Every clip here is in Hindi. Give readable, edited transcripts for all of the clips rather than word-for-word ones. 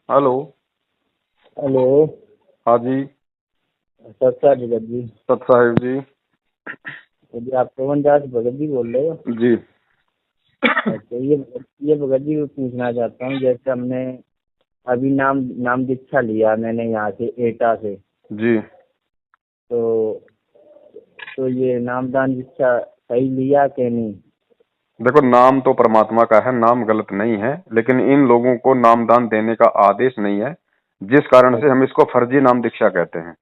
हेलो। हेलो। हाँ जी। सत्ता भगत जी। सत साहिब जी। तो जी आप पवन दास भगत जी बोल रहे हो? जी। अच्छा, ये भगत जी को पूछना चाहता हूँ, जैसे हमने अभी नाम नाम दीक्षा लिया मैंने यहाँ से एटा से। जी। तो ये नामदान दीक्षा सही लिया कि नहीं? देखो, नाम तो परमात्मा का है, नाम गलत नहीं है, लेकिन इन लोगों को नामदान देने का आदेश नहीं है, जिस कारण से हम इसको फर्जी नाम दीक्षा कहते हैं।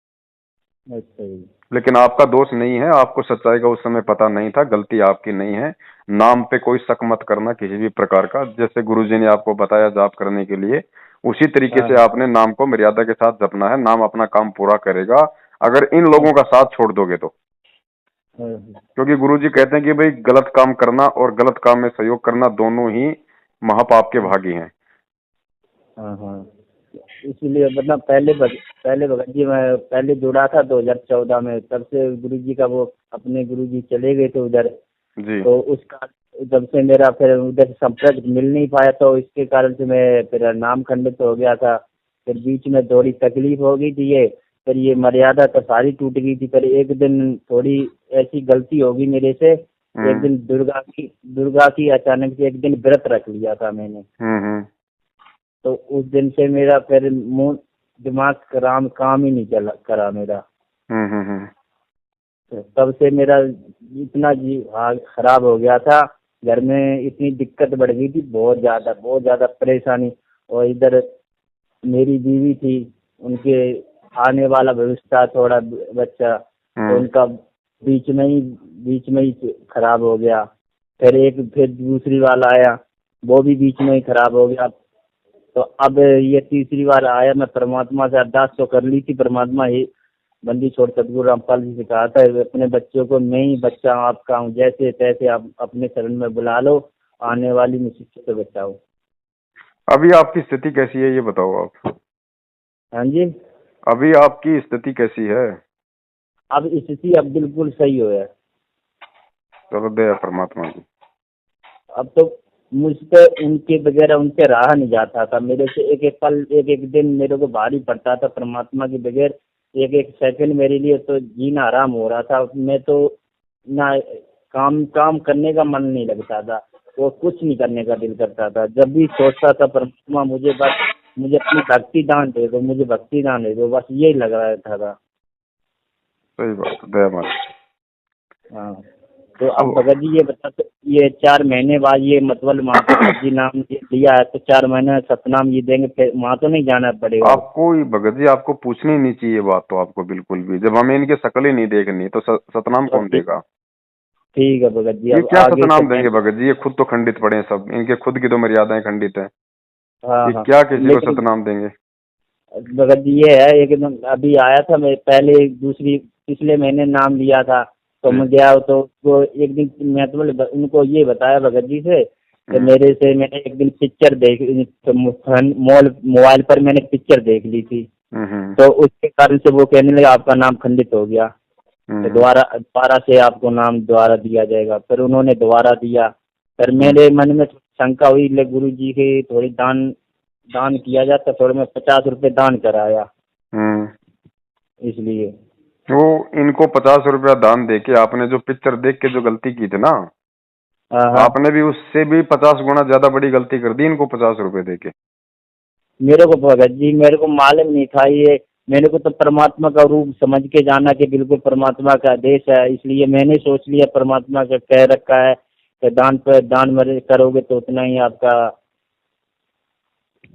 अच्छा जी। लेकिन आपका दोष नहीं है, आपको सच्चाई का उस समय पता नहीं था, गलती आपकी नहीं है। नाम पे कोई शक मत करना किसी भी प्रकार का। जैसे गुरुजी ने आपको बताया जाप करने के लिए, उसी तरीके हाँ से आपने नाम को मर्यादा के साथ जपना है। नाम अपना काम पूरा करेगा अगर इन हाँ लोगों का साथ छोड़ दोगे तो। हाँ हाँ। क्योंकि गुरुजी कहते हैं कि भाई, गलत काम करना और गलत काम में सहयोग करना दोनों ही महापाप के भागी हैं। हाँ हाँ। इसीलिए मतलब पहले भगत जी मैं पहले जुड़ा था 2014 में, तब से गुरु जी का वो अपने गुरु जी चले गए थे उधर। जी। तो उसका जब से मेरा फिर उधर से संपर्क मिल नहीं पाया, तो इसके कारण से मैं फिर नाम खंडित हो गया था। फिर बीच में थोड़ी तकलीफ हो गई थी ये। फिर ये मर्यादा तो सारी टूट गई थी। फिर एक दिन थोड़ी ऐसी गलती होगी मेरे से। एक हम्म। दिन दुर्गा की अचानक से एक दिन व्रत रख लिया था मैंने। हम्म। तो उस दिन से मेरा फिर मुंह दिमाग काम ही नहीं चला करा मेरा। हम्म। तो तब से मेरा इतना जी हाल खराब हो गया था। घर में इतनी दिक्कत बढ़ गई थी, बहुत ज्यादा परेशानी। और इधर मेरी बीवी थी, उनके आने वाला भविष्य था, थोड़ा बच्चा, तो हम्म। उनका बीच में ही खराब हो गया। फिर दूसरी वाला आया, वो भी बीच में ही खराब हो गया। तो अब ये तीसरी बार आया। मैं परमात्मा से अरदास तो कर ली थी, परमात्मा ही बंदी छोड़ सदगुरु रामपाल जी से कहा था, अपने बच्चों को मैं ही बच्चा आपका हूँ, जैसे तैसे आप अपने शरण में बुला लो, आने वाली मुसीबत से बचाओ। अभी आपकी स्थिति कैसी है, ये बताओ आप। हाँ जी। अभी आपकी स्थिति कैसी है? अब स्थिति अब बिल्कुल सही हो है। चलो, दया परमात्मा की। अब तो मुझसे उनके बगैर उनसे रहा नहीं जाता था। मेरे से एक एक पल एक एक दिन मेरे को भारी पड़ता था परमात्मा के बगैर। एक एक सेकंड मेरे लिए तो जीना आराम हो रहा था। मैं तो ना काम काम करने का मन नहीं लगता था, वो कुछ नहीं करने का दिल करता था। जब भी सोचता था परमात्मा मुझे अपनी भक्ति दान दे दो, मुझे भक्ति दान दे दो, बस यही लग रहा था। सही बात है, दया मालिक। हाँ। तो अब अब भगत जी ये बता, तो ये 4 महीने बाद ये मतलब वहाँ पे फर्जी नाम ये दिया है, तो 4 महीने सतनाम ये देंगे, फिर वहाँ तो नहीं जाना पड़ेगा अब? आपको ही भगत जी, आपको पूछनी नहीं चाहिए बात तो आपको बिल्कुल भी। जब हमें इनकी शक्ल ही नहीं देखनी तो सतनाम तो कौन देगा? ठीक है भगत जी, ये अब क्या आगे से सतनाम मैं। देंगे भगत जी? ये खुद तो खंडित पड़े हैं सब, इनके खुद की तो मर्यादाएं खंडित है। हाँ ये हाँ। क्या किसी को लेकिन सतनाम देंगे? भगत जी ये है, एकदम अभी आया था मैं पहले दूसरी पिछले महीने नाम लिया था। तो जी। मैं गया तो वो एक दिन मैं तो उनको ये बताया भगत जी से कि हम्म। मैंने एक दिन पिक्चर देख तो मोबाइल पर मैंने पिक्चर देख ली थी। हम्म। तो उसके कारण से वो कहने लगे आपका नाम खंडित हो गया, तो हम्म। दोबारा दोबारा से आपको नाम दोबारा दिया जाएगा। फिर उन्होंने दोबारा दिया। फिर हम्म। मेरे मन में शंका हुई, ले गुरु जी के थोड़ी दान दान किया जाता, थोड़े मैं 50 रुपए दान कराया हम्म। इसलिए। तो इनको 50 रुपया दान दे के आपने जो पिक्चर देख के जो गलती की थी ना, हाँ हाँ। आपने भी उससे भी 50 गुना ज्यादा बड़ी गलती कर दी इनको 50 रुपए दे के। मेरे को भगत जी मेरे को मालूम नहीं था ये। मैंने को तो परमात्मा का रूप समझ के जाना कि बिल्कुल परमात्मा का आदेश है, इसलिए मैंने सोच लिया परमात्मा का कह रखा है कि दान पर दान मरे करोगे तो उतना ही आपका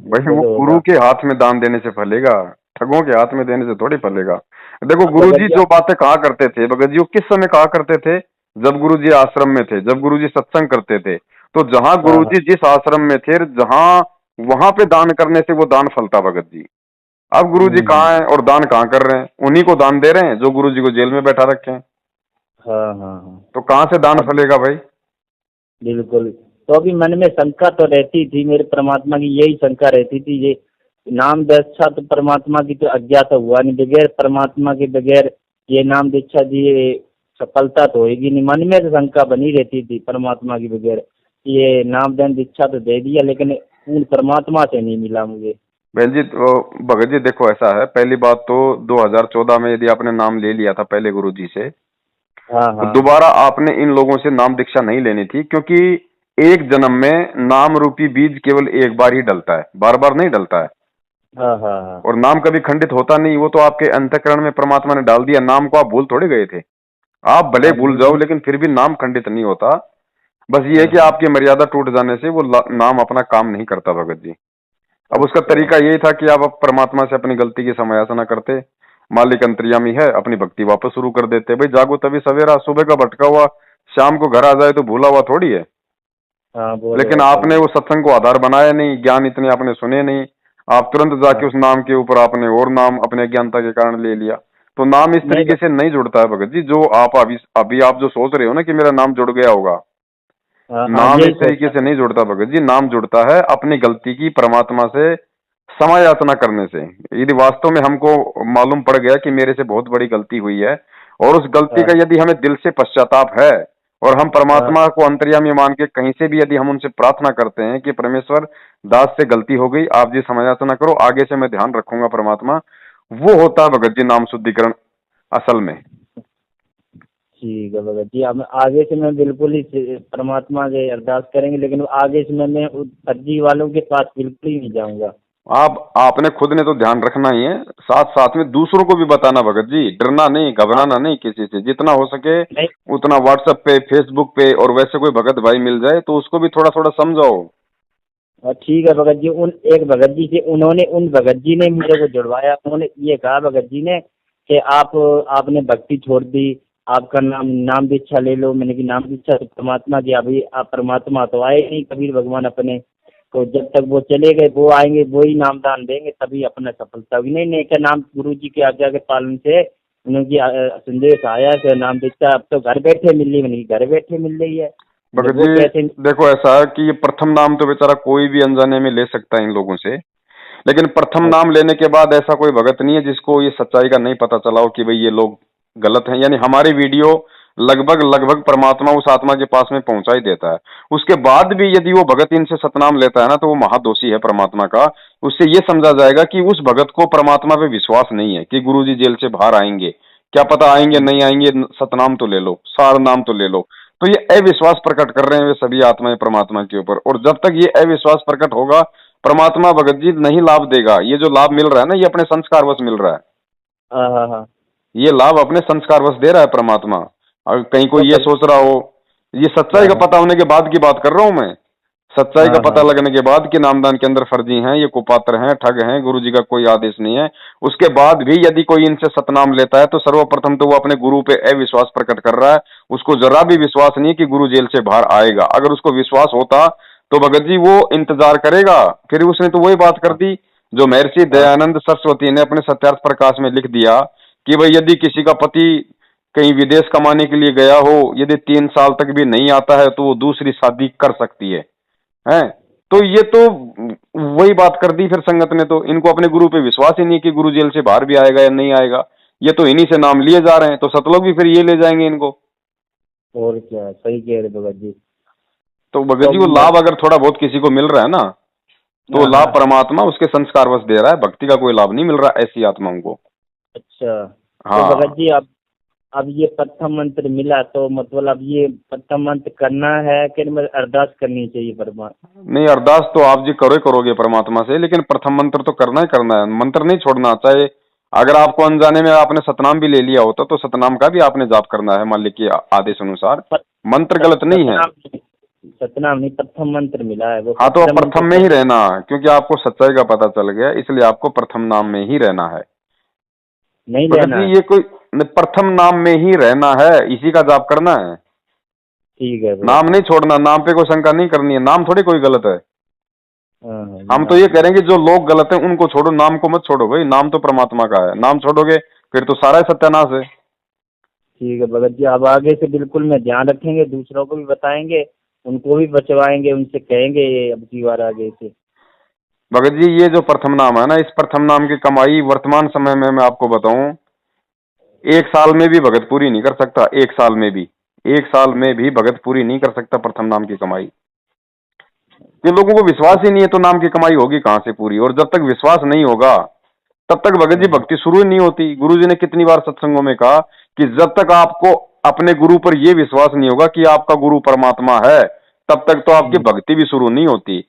भाई, वो वो गुरु होगा। के हाथ में दान देने से फलेगा, ठगों के हाथ में देने से थोड़ी फलेगा। देखो, अब भगत गुरुजी जी जो बातें कहा करते थे भगत जी, वो किस समय कहा करते थे? जब गुरुजी आश्रम में थे, जब गुरुजी सत्संग करते थे, तो जहां हाँ हाँ गुरुजी जिस आश्रम में थे, जहां वहां पे दान करने से वो दान फलता भगत जी। अब गुरुजी कहाँ हैं और दान कहाँ कर रहे हैं? उन्हीं को दान दे रहे हैं जो गुरुजी को जेल में बैठा रखे हैं। हाँ हाँ हाँ। तो कहाँ से दान अब फलेगा भाई? बिल्कुल। तो अभी मन में शंका तो रहती थी, मेरे परमात्मा की यही शंका रहती थी, ये नाम दीक्षा तो परमात्मा की तो आज्ञा तो हुआ नहीं, बगैर परमात्मा के बगैर ये नाम दीक्षा दिए सफलता तो होगी नहीं। मन में तो शंका बनी रहती थी परमात्मा के बगैर। ये नामदान दीक्षा तो दे दिया, लेकिन पूर्ण परमात्मा से नहीं मिला मुझे। बहन जी तो भगत जी देखो ऐसा है, पहली बात तो 2014 में यदि आपने नाम ले लिया था पहले गुरु जी से, हाँ तो हाँ दोबारा आपने इन लोगों से नाम दीक्षा नहीं लेनी थी, क्योंकि एक जन्म में नाम रूपी बीज केवल एक बार ही डलता है, बार बार नहीं डलता है। हाँ हाँ हाँ। और नाम कभी खंडित होता नहीं, वो तो आपके अंतःकरण में परमात्मा ने डाल दिया, नाम को आप भूल थोड़े गए थे। आप भले हाँ भूल भूल जाओ नहीं। लेकिन फिर भी नाम खंडित नहीं होता। बस ये है हाँ कि हाँ। आपकी मर्यादा टूट जाने से वो नाम अपना काम नहीं करता भगत जी। अब उसका अच्छा। तरीका यही था कि आप अब परमात्मा से अपनी गलती की समायाचना करते, मालिक अंतर्यामी है, अपनी भक्ति वापस शुरू कर देते। भाई जागो तभी सवेरा, सुबह का भटका हुआ शाम को घर आ जाए तो भूला हुआ थोड़ी है। हाँ वो तो लेकिन है आपने सही। वो सत्संग को आधार बनाया नहीं, ज्ञान इतने आपने सुने नहीं, आप तुरंत जाके हाँ। उस नाम के ऊपर आपने और नाम अपने अज्ञानता के कारण ले लिया। तो नाम इस नहीं तरीके से नहीं जुड़ता है भगत जी, जो आप अभी अभी आप जो सोच रहे हो ना कि मेरा नाम जुड़ गया होगा, हाँ हाँ नाम इस यही तरीके सोचता से था। नहीं जुड़ता भगत जी। नाम जुड़ता है अपनी गलती की परमात्मा से समायाचना करने से। यदि वास्तव में हमको मालूम पड़ गया कि मेरे से बहुत बड़ी गलती हुई है, और उस गलती का हाँ यदि हमें दिल से पश्चाताप है, और हम हाँ परमात्मा को अंतर्यामी मान के कहीं से भी यदि हम उनसे प्रार्थना करते हैं कि परमेश्वर दास से गलती हो गई, आप जी समायाचना करो, आगे से मैं ध्यान रखूंगा परमात्मा, वो होता है भगत जी नाम शुद्धिकरण असल में। ठीक है भगत जी। अब आगे से मैं बिल्कुल ही परमात्मा के अरदास करेंगे, लेकिन आगे से मैं उस फर्जी वालों के पास बिल्कुल ही नहीं जाऊंगा। आप आपने खुद ने तो ध्यान रखना ही है, साथ साथ में दूसरों को भी बताना भगत जी, डरना नहीं, हाँ। घबराना नहीं किसी से, जितना हो सके नहीं। उतना व्हाट्सएप पे, फेसबुक पे, और वैसे कोई भगत भाई मिल जाए तो उसको भी थोड़ा थोड़ा समझाओ। ठीक है भगत जी। उन एक भगत जी से उन्होंने उन भगत जी ने मेरे को जुड़वाया। उन्होंने ये कहा भगत जी ने कि आपने भक्ति छोड़ दी, आपका नाम दीक्षा ले लो। मैंने कि नाम दीक्षा तो परमात्मा की, अभी आप परमात्मा तो आए नहीं कबीर भगवान अपने, तो जब तक वो चले गए वो आएंगे, वो ही नाम दान देंगे तभी अपना सफलता होगी। नहीं नहीं, क्या नाम गुरु जी की आज्ञा के पालन से उनकी संदेश आया कि नाम दीक्षा अब तो घर बैठे मिल रही। मैंने कि घर बैठे मिल रही है, मैंने भगत वो जी कैसे। देखो ऐसा है कि ये प्रथम नाम तो बेचारा कोई भी अनजाने में ले सकता है इन लोगों से, लेकिन प्रथम नाम लेने के बाद ऐसा कोई भगत नहीं है जिसको ये सच्चाई का नहीं पता चला हो कि भाई ये लोग गलत हैं। यानी हमारी वीडियो लगभग लगभग परमात्मा उस आत्मा के पास में पहुंचा ही देता है। उसके बाद भी यदि वो भगत इनसे सतनाम लेता है ना, तो वो महादोषी है परमात्मा का। उससे ये समझा जाएगा कि उस भगत को परमात्मा पे विश्वास नहीं है कि गुरु जी जेल से बाहर आएंगे, क्या पता आएंगे नहीं आएंगे, सतनाम तो ले लो, सार नाम तो ले लो। तो ये अविश्वास प्रकट कर रहे हैं वे सभी आत्माएं परमात्मा के ऊपर, और जब तक ये अविश्वास प्रकट होगा परमात्मा भगत जी नहीं लाभ देगा। ये जो लाभ मिल रहा है ना, ये अपने संस्कारवश मिल रहा है, हाँ हाँ हाँ। ये लाभ अपने संस्कारवश दे रहा है परमात्मा। अगर कहीं तो कोई ये सोच रहा हो, ये सच्चाई हाँ का हाँ पता होने के बाद की बात कर रहा हूं मैं, सच्चाई का हाँ पता हाँ लगने के बाद कि नामदान के अंदर फर्जी हैं, ये कुपात्र हैं, ठग हैं, गुरु जी का कोई आदेश नहीं है, उसके बाद भी यदि कोई इनसे सतनाम लेता है तो सर्वप्रथम तो वो अपने गुरु पे अविश्वास प्रकट कर रहा है। उसको जरा भी विश्वास नहीं कि गुरु जेल से बाहर आएगा। अगर उसको विश्वास होता तो भगत जी वो इंतजार करेगा। फिर उसने तो वही बात कर दी जो महर्षि हाँ दयानंद सरस्वती ने अपने सत्यार्थ प्रकाश में लिख दिया कि भाई यदि किसी का पति कहीं विदेश कमाने के लिए गया हो, यदि 3 साल तक भी नहीं आता है तो वो दूसरी शादी कर सकती है। तो ये तो वही बात कर दी फिर संगत ने, तो इनको अपने गुरु पे विश्वास ही नहीं कि गुरु जेल से बाहर भी आएगा या नहीं आएगा। ये तो इन्हीं से नाम लिए जा रहे हैं, तो सतलोक भी फिर ये ले जाएंगे इनको। और क्या, सही कह रहे भगत जी। तो भगत तो जी वो लाभ अगर थोड़ा बहुत किसी को मिल रहा है ना, तो हाँ लाभ हाँ। परमात्मा उसके संस्कारवश दे रहा है, भक्ति का कोई लाभ नहीं मिल रहा ऐसी आत्माओं को। अच्छा। तो भगत हाँ जी अब ये प्रथम मंत्र मिला तो मतलब अब ये प्रथम मंत्र करना है कि मैं अरदास करनी चाहिए परमात्मा। नहीं, अरदास तो आप जी करो ही करोगे परमात्मा से, लेकिन प्रथम मंत्र तो करना ही करना है, मंत्र नहीं छोड़ना। चाहे अगर आपको अनजाने में आपने सतनाम भी ले लिया होता तो सतनाम का भी आपने जाप करना है मालिक के आदेश अनुसार। मंत्र गलत नहीं है। सतनाम सतनाम नहीं, प्रथम मंत्र मिला है वो हाँ तो आप प्रथम प्रथम में मंत्र। ही रहना, क्योंकि आपको सच्चाई का पता चल गया, इसलिए आपको प्रथम नाम में ही रहना है। नहीं भगत लेना जी है। ये कोई प्रथम नाम में ही रहना है, इसी का जाप करना है। ठीक है भगत नाम जी। नहीं छोड़ना, नाम पे कोई शंका नहीं करनी है, नाम थोड़ी कोई गलत है। हाँ हाँ हम तो नाम ये नहीं। करेंगे जो लोग गलत हैं उनको छोड़ो, नाम को मत छोड़ो भाई, नाम तो परमात्मा का है, नाम छोड़ोगे फिर तो सारा ही सत्यानाश है। ठीक है भगत जी। अब आगे से बिल्कुल मैं ध्यान रखेंगे, दूसरों को भी बताएंगे, उनको भी बचवाएंगे, उनसे कहेंगे ये अब की बार आगे से। भगत जी ये जो प्रथम नाम है ना, इस प्रथम नाम की कमाई वर्तमान समय में मैं आपको बताऊं, 1 साल में भी भगत पूरी नहीं कर सकता। 1 साल में भी, 1 साल में भी भगत पूरी नहीं कर सकता प्रथम नाम की कमाई। कि लोगों को विश्वास ही नहीं है, तो नाम की कमाई होगी कहाँ से पूरी। और जब तक विश्वास नहीं होगा तब तक भगत जी भक्ति शुरू ही नहीं होती। गुरु जी ने कितनी बार सत्संगों में कहा कि जब तक आपको अपने गुरु पर यह विश्वास नहीं होगा कि आपका गुरु परमात्मा है, तब तक तो आपकी भक्ति भी शुरू नहीं होती।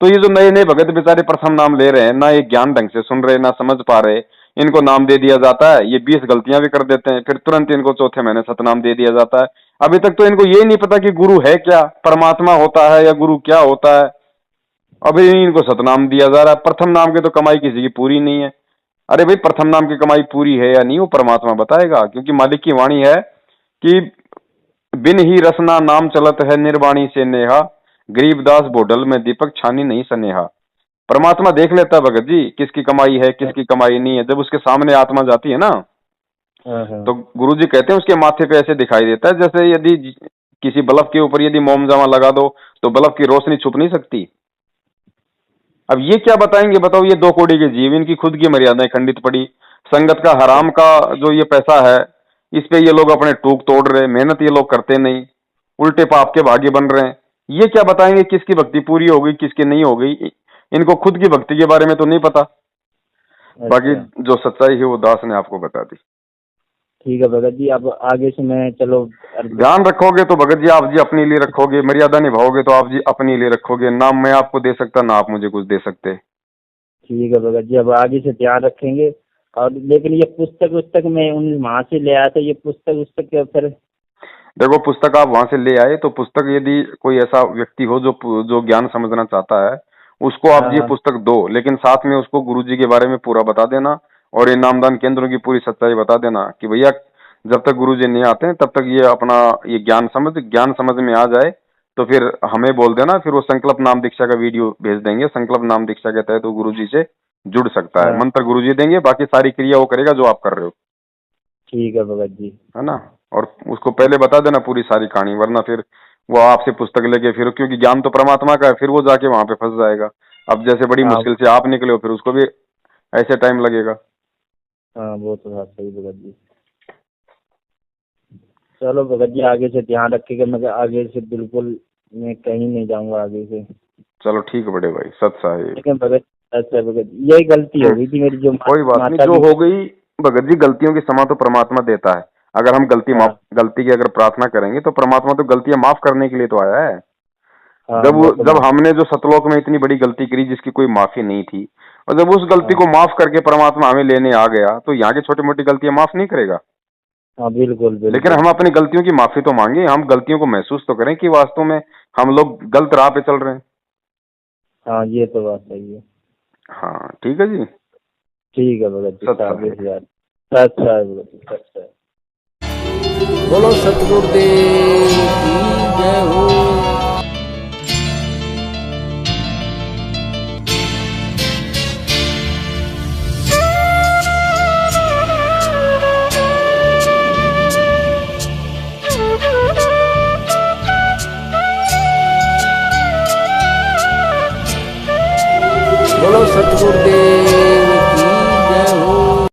तो ये जो नए नए भगत बेचारे प्रथम नाम ले रहे हैं, ना ये ज्ञान ढंग से सुन रहे, ना समझ पा रहे, इनको नाम दे दिया जाता है, ये 20 गलतियां भी कर देते हैं, फिर तुरंत इनको चौथे महीने सतनाम दे दिया जाता है। अभी तक तो इनको ये नहीं पता कि गुरु है क्या, परमात्मा होता है या गुरु क्या होता है। अभी इनको सतनाम दिया जा रहा है। प्रथम नाम की तो कमाई किसी की पूरी नहीं है। अरे भाई, प्रथम नाम की कमाई पूरी है या नहीं वो परमात्मा बताएगा, क्योंकि मालिक की वाणी है कि बिन ही रसना नाम चलत है निर्वाणी से नेहा, गरीबदास बोडल में दीपक छानी नहीं सनेहा। परमात्मा देख लेता है भगत जी किसकी कमाई है किसकी कमाई नहीं है। जब उसके सामने आत्मा जाती है ना, तो गुरु जी कहते हैं उसके माथे पे ऐसे दिखाई देता है जैसे यदि किसी बल्ब के ऊपर यदि मोम जामा लगा दो तो बल्ब की रोशनी छुप नहीं सकती। अब ये क्या बताएंगे बताओ, ये 2 कौड़ी के जीव, इनकी खुद की मर्यादाएं खंडित पड़ी। संगत का हराम का जो ये पैसा है, इस पे ये लोग अपने टूक तोड़ रहे, मेहनत ये लोग करते नहीं, उल्टे पाप के भागी बन रहे हैं। ये क्या बताएंगे किसकी भक्ति पूरी हो गई किसकी नहीं हो गई। इनको खुद की भक्ति के बारे में तो नहीं पता। बाकी जो सच्चाई है वो दास ने आपको बता दी। ठीक है भगत जी, अब आगे से मैं चलो ध्यान रखोगे तो भगत जी आप जी अपने लिए रखोगे, मर्यादा निभाओगे तो आप जी अपने लिए रखोगे। ना मैं आपको दे सकता ना आप मुझे कुछ दे सकते। ठीक है भगत जी, अब आगे से ध्यान रखेंगे। और लेकिन ये पुस्तक मैं उन वहाँ से ले आया था, ये पुस्तक फिर देखो, पुस्तक आप वहां से ले आए तो पुस्तक यदि कोई ऐसा व्यक्ति हो जो ज्ञान समझना चाहता है, उसको आप ये पुस्तक दो, लेकिन साथ में उसको गुरुजी के बारे में पूरा बता देना और ये नामदान केंद्रों की पूरी सच्चाई बता देना कि भैया जब तक गुरुजी नहीं आते हैं तब तक ये अपना ये ज्ञान समझ में आ जाए तो फिर हमें बोल देना, फिर वो संकल्प नाम दीक्षा का वीडियो भेज देंगे। संकल्प नाम दीक्षा के तहत तो गुरुजी से जुड़ सकता है। मंत्र गुरुजी देंगे, बाकी सारी क्रिया वो करेगा जो आप कर रहे हो। ठीक है भगत जी, है ना। और उसको पहले बता देना पूरी सारी कहानी, वरना फिर वो आपसे पुस्तक लेके फिर, क्योंकि ज्ञान तो परमात्मा का है, फिर वो जाके वहां पे फंस जाएगा। अब जैसे बड़ी मुश्किल से आप निकले हो, फिर उसको भी ऐसे टाइम लगेगा। हाँ वो तो बात सही भगत जी। चलो भगत जी, आगे से ध्यान रखिएगा, मैं आगे से बिल्कुल मैं कहीं नहीं जाऊंगा आगे से। चलो ठीक है बड़े भाई, सत साहिब। ठीक है भगत। अच्छा भगत जी, यही गलती हो गई थी मेरी, जो कोई बात नहीं, जो हो गई भगत जी, गलतियों की क्षमा तो परमात्मा देता है। अगर हम गलती की अगर प्रार्थना करेंगे तो परमात्मा तो गलतियां माफ करने के लिए तो आया है। जब हमने जो सतलोक में इतनी बड़ी गलती करी जिसकी कोई माफी नहीं थी, और जब उस गलती को माफ करके परमात्मा हमें लेने आ गया, तो यहाँ की छोटी मोटी गलतियां माफ नहीं करेगा। हाँ बिल्कुल। लेकिन हम अपनी गलतियों की माफी तो मांगे, हम गलतियों को महसूस तो करें कि वास्तव में हम लोग गलत राह पे चल रहे हैं। हाँ ये तो बात सही है। हाँ ठीक है जी, ठीक है भगत जी। बोलो सतगुरुदेव की जय हो।